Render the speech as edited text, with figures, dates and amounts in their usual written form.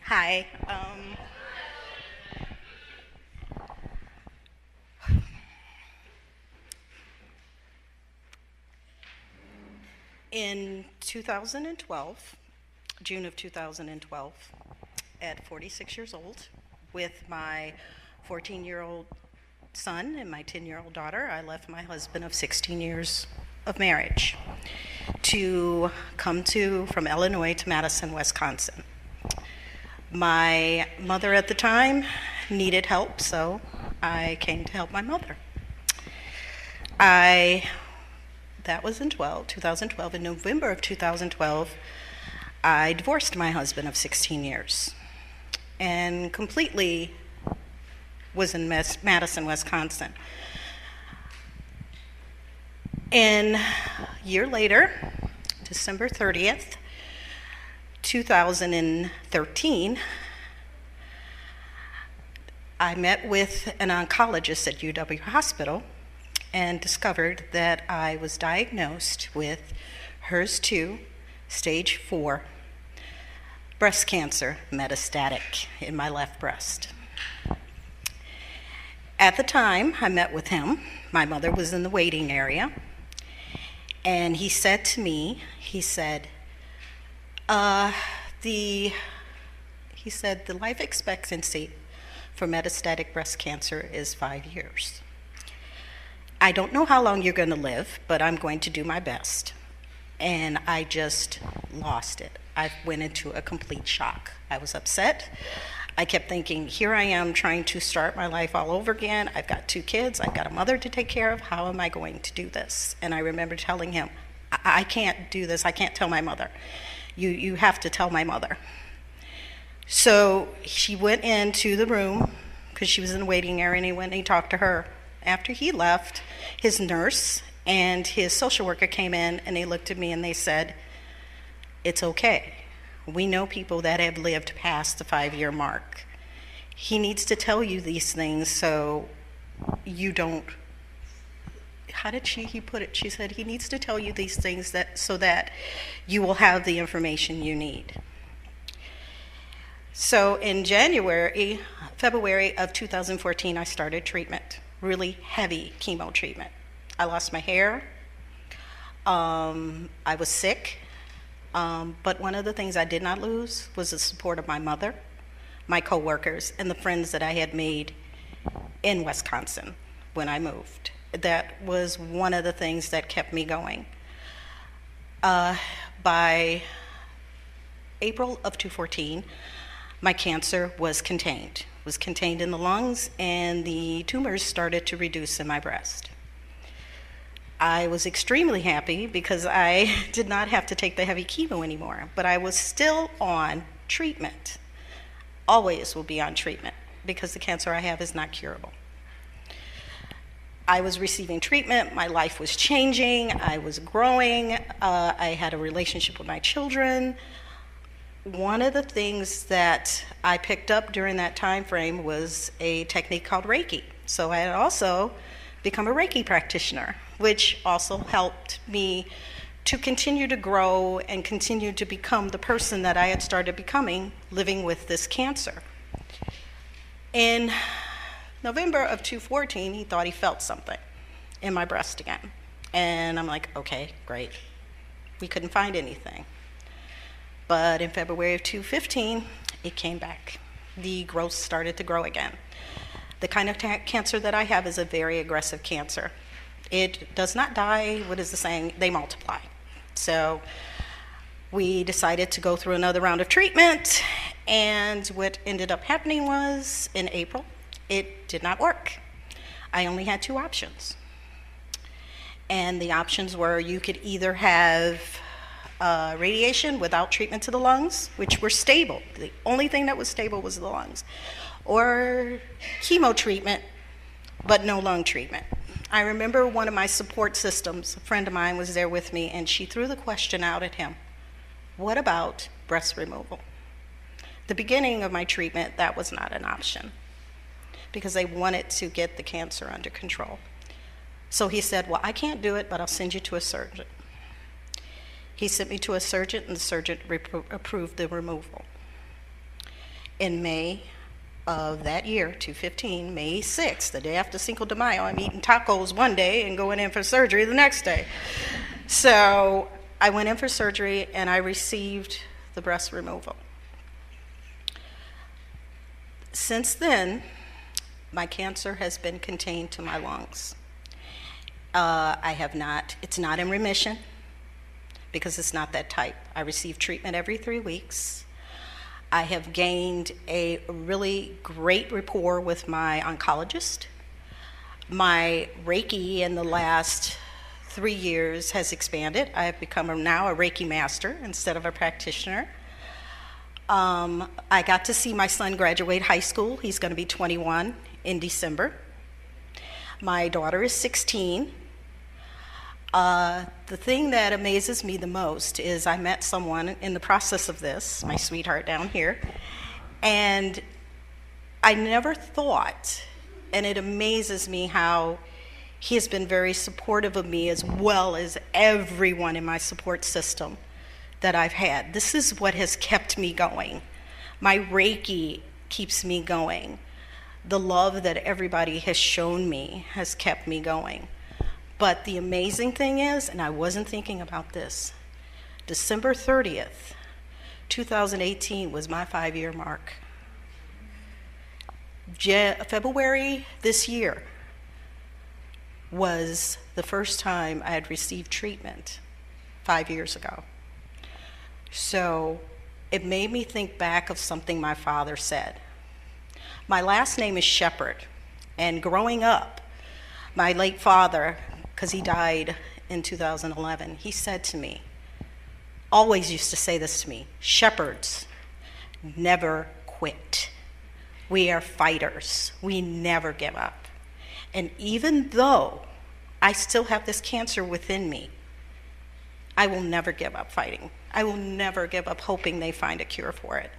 Hi. In 2012, June of 2012, at 46 years old, with my 14-year-old son and my 10-year-old daughter, I left my husband of 16 years of marriage to come from Illinois to Madison, Wisconsin. My mother at the time needed help, so I came to help my mother. I That was in 2012. In November of 2012, I divorced my husband of 16 years and completely was in Madison, Wisconsin. And a year later, December 30th, 2013, I met with an oncologist at UW Hospital and discovered that I was diagnosed with HERS2, stage 4, breast cancer, metastatic in my left breast. At the time I met with him, my mother was in the waiting area, and he said to me, the life expectancy for metastatic breast cancer is 5 years. I don't know how long you're going to live, but I'm going to do my best. And I just lost it. I went into a complete shock. I was upset. I kept thinking, here I am trying to start my life all over again. I've got 2 kids. I've got a mother to take care of. How am I going to do this? And I remember telling him, I can't do this. I can't tell my mother. You have to tell my mother. So she went into the room because she was in the waiting area, and he went and he talked to her. After he left, his nurse and his social worker came in, and they looked at me and they said, "It's okay. We know people that have lived past the 5-year mark. He needs to tell you these things so you don't," how did he put it? She said, "He needs to tell you these things so that you will have the information you need." So in February of 2014, I started treatment, really heavy chemo treatment. I lost my hair. I was sick. But one of the things I did not lose was the support of my mother, my coworkers, and the friends that I had made in Wisconsin when I moved. That was one of the things that kept me going. By April of 2014, my cancer was contained in the lungs, and the tumors started to reduce in my breast. I was extremely happy because I did not have to take the heavy chemo anymore, but I was still on treatment. Always will be on treatment because the cancer I have is not curable. I was receiving treatment, my life was changing, I was growing, I had a relationship with my children. One of the things that I picked up during that time frame was a technique called Reiki. So I had also become a Reiki practitioner, which also helped me to continue to grow and continue to become the person that I had started becoming living with this cancer. In November of 2014, he thought he felt something in my breast again. And I'm like, okay, great. We couldn't find anything. But in February of 2015, it came back. The growth started to grow again. The kind of cancer that I have is a very aggressive cancer. It does not die, what is the saying? They multiply. So we decided to go through another round of treatment, and what ended up happening was in April, it did not work. I only had 2 options. And the options were you could either have radiation without treatment to the lungs, which were stable. The only thing that was stable was the lungs. Or chemo treatment, but no lung treatment. I remember one of my support systems, a friend of mine was there with me, and she threw the question out at him, what about breast removal? The beginning of my treatment, that was not an option because they wanted to get the cancer under control. So he said, well, I can't do it, but I'll send you to a surgeon. He sent me to a surgeon, and the surgeon approved the removal. in May of that year, 2015, May 6th, the day after Cinco de Mayo. I'm eating tacos one day and going in for surgery the next day. So I went in for surgery and I received the breast removal. Since then, my cancer has been contained to my lungs. It's not in remission because it's not that type. I receive treatment every 3 weeks. I have gained a really great rapport with my oncologist. My Reiki in the last 3 years has expanded. I have become now a Reiki master instead of a practitioner. I got to see my son graduate high school. He's going to be 21 in December. My daughter is 16. The thing that amazes me the most is I met someone in the process of this, my sweetheart down here, and I never thought, and it amazes me how he has been very supportive of me as well as everyone in my support system that I've had. This is what has kept me going. My Reiki keeps me going. The love that everybody has shown me has kept me going. But the amazing thing is, and I wasn't thinking about this, December 30th, 2018 was my 5-year mark. February this year was the first time I had received treatment 5 years ago. So it made me think back of something my father said. My last name is Shepherd, and growing up, my late father, because he died in 2011, he said to me, always used to say this to me, shepherds never quit. We are fighters. We never give up. And even though I still have this cancer within me, I will never give up fighting. I will never give up hoping they find a cure for it.